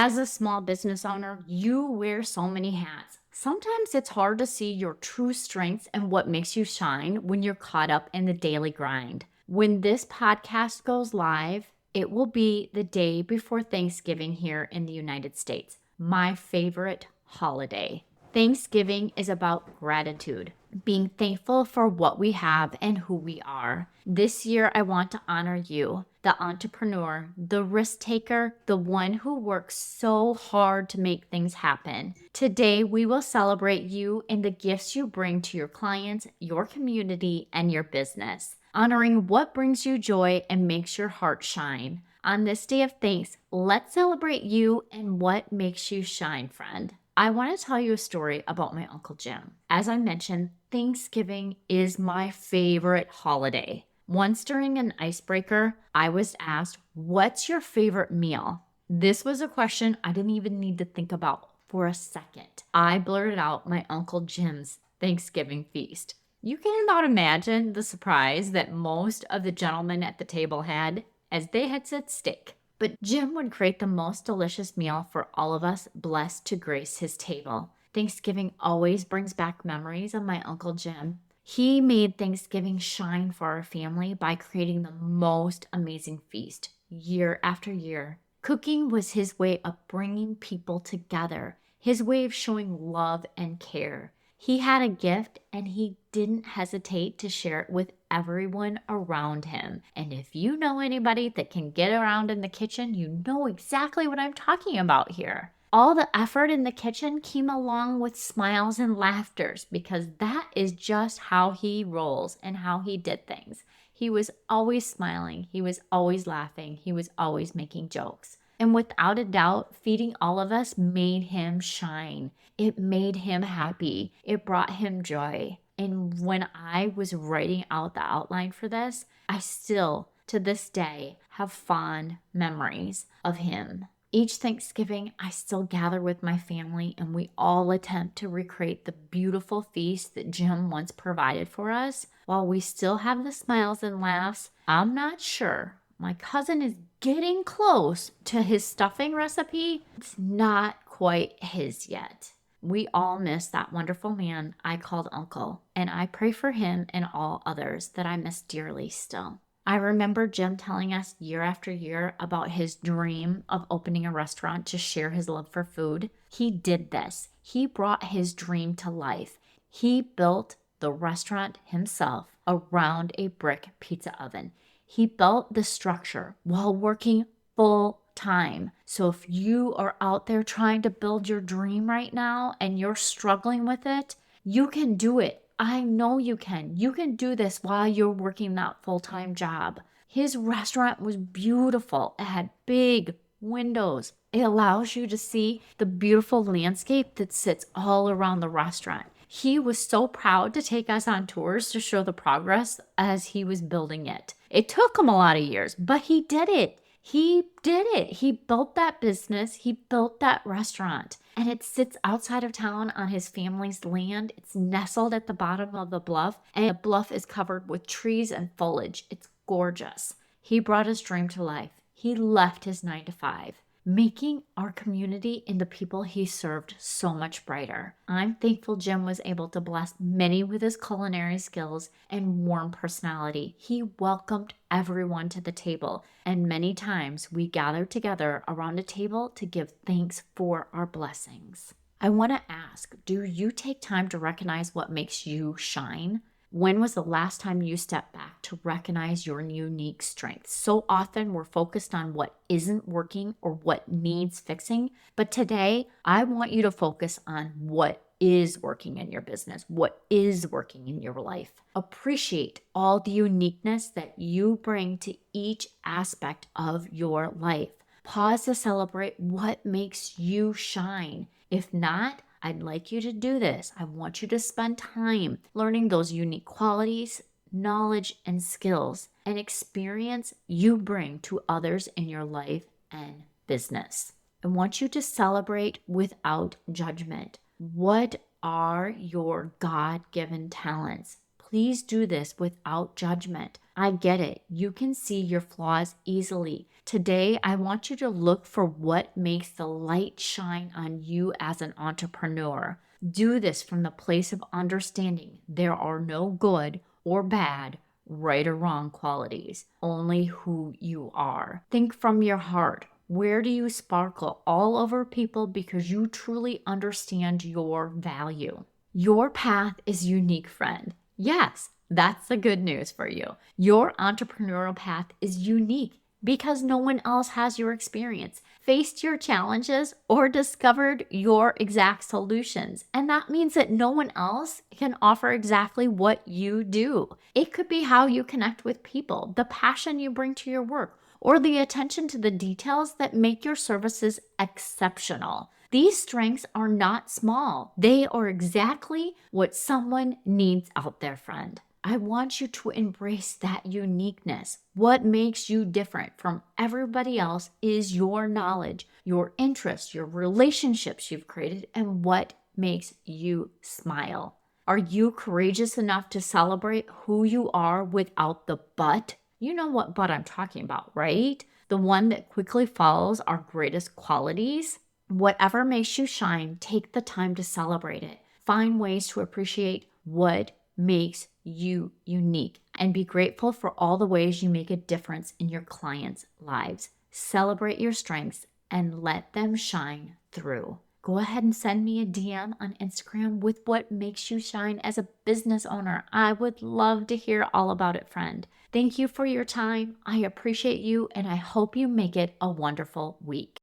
As a small business owner, you wear so many hats. Sometimes it's hard to see your true strengths and what makes you shine when you're caught up in the daily grind. When this podcast goes live, it will be the day before Thanksgiving here in the United States, my favorite holiday. Thanksgiving is about gratitude, being thankful for what we have and who we are. This year, I want to honor you, the entrepreneur, the risk taker, the one who works so hard to make things happen. Today, we will celebrate you and the gifts you bring to your clients, your community, and your business, honoring what brings you joy and makes your heart shine. On this day of thanks, let's celebrate you and what makes you shine, friend. I want to tell you a story about my Uncle Jim. As I mentioned, Thanksgiving is my favorite holiday. Once during an icebreaker, I was asked, "What's your favorite meal?" This was a question I didn't even need to think about for a second. I blurted out my Uncle Jim's Thanksgiving feast. You can about imagine the surprise that most of the gentlemen at the table had as they had said steak. But Jim would create the most delicious meal for all of us blessed to grace his table. Thanksgiving always brings back memories of my Uncle Jim. He made Thanksgiving shine for our family by creating the most amazing feast year after year. Cooking was his way of bringing people together, his way of showing love and care. He had a gift and he didn't hesitate to share it with everyone around him. And if you know anybody that can get around in the kitchen, you know exactly what I'm talking about here. All the effort in the kitchen came along with smiles and laughters because that is just how he rolls and how he did things. He was always smiling. He was always laughing. He was always making jokes. And without a doubt, feeding all of us made him shine. It made him happy. It brought him joy. And when I was writing out the outline for this, I still, to this day, have fond memories of him. Each Thanksgiving, I still gather with my family and we all attempt to recreate the beautiful feast that Jim once provided for us. While we still have the smiles and laughs, I'm not sure. My cousin is getting close to his stuffing recipe. It's not quite his yet. We all miss that wonderful man I called Uncle, and I pray for him and all others that I miss dearly still. I remember Jim telling us year after year about his dream of opening a restaurant to share his love for food. He did this. He brought his dream to life. He built the restaurant himself around a brick pizza oven. He built the structure while working full time. So if you are out there trying to build your dream right now and you're struggling with it, you can do it. I know you can. You can do this while you're working that full-time job. His restaurant was beautiful. It had big windows. It allows you to see the beautiful landscape that sits all around the restaurant. He was so proud to take us on tours to show the progress as he was building it. It took him a lot of years, but he did it. He did it. He built that business. He built that restaurant. And it sits outside of town on his family's land. It's nestled at the bottom of the bluff, and the bluff is covered with trees and foliage. It's gorgeous. He brought his dream to life. He left his 9-to-5, making our community and the people he served so much brighter. I'm thankful Jim was able to bless many with his culinary skills and warm personality. He welcomed everyone to the table, and many times we gathered together around a table to give thanks for our blessings. I want to ask, do you take time to recognize what makes you shine? When was the last time you stepped back to recognize your unique strengths? So often we're focused on what isn't working or what needs fixing. But today, I want you to focus on what is working in your business, what is working in your life. Appreciate all the uniqueness that you bring to each aspect of your life. Pause to celebrate what makes you shine. If not, I'd like you to do this. I want you to spend time learning those unique qualities, knowledge, and skills and experience you bring to others in your life and business. I want you to celebrate without judgment. What are your God-given talents? Please do this without judgment. I get it. You can see your flaws easily. Today, I want you to look for what makes the light shine on you as an entrepreneur. Do this from the place of understanding there are no good or bad, right or wrong qualities, only who you are. Think from your heart. Where do you sparkle all over people because you truly understand your value? Your path is unique, friend. Yes, that's the good news for you. Your entrepreneurial path is unique because no one else has your experience, faced your challenges, or discovered your exact solutions. And that means that no one else can offer exactly what you do. It could be how you connect with people, the passion you bring to your work, or the attention to the details that make your services exceptional. These strengths are not small. They are exactly what someone needs out there, friend. I want you to embrace that uniqueness. What makes you different from everybody else is your knowledge, your interests, your relationships you've created, and what makes you smile. Are you courageous enough to celebrate who you are without the but? You know what but I'm talking about, right? The one that quickly follows our greatest qualities. Whatever makes you shine, take the time to celebrate it. Find ways to appreciate what makes you unique and be grateful for all the ways you make a difference in your clients' lives. Celebrate your strengths and let them shine through. Go ahead and send me a DM on Instagram with what makes you shine as a business owner. I would love to hear all about it, friend. Thank you for your time. I appreciate you, and I hope you make it a wonderful week.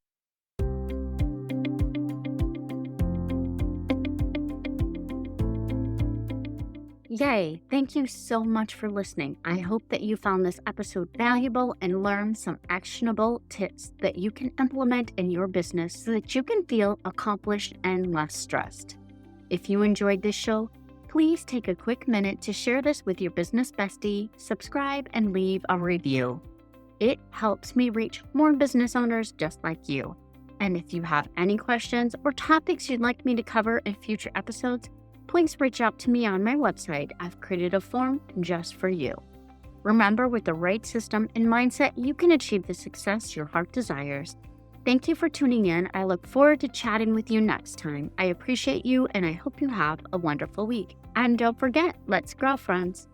Yay! Thank you so much for listening. I hope that you found this episode valuable and learned some actionable tips that you can implement in your business so that you can feel accomplished and less stressed. If you enjoyed this show, please take a quick minute to share this with your business bestie, subscribe, and leave a review. It helps me reach more business owners just like you. And if you have any questions or topics you'd like me to cover in future episodes, please reach out to me on my website. I've created a form just for you. Remember, with the right system and mindset, you can achieve the success your heart desires. Thank you for tuning in. I look forward to chatting with you next time. I appreciate you, and I hope you have a wonderful week. And don't forget, let's grow, friends.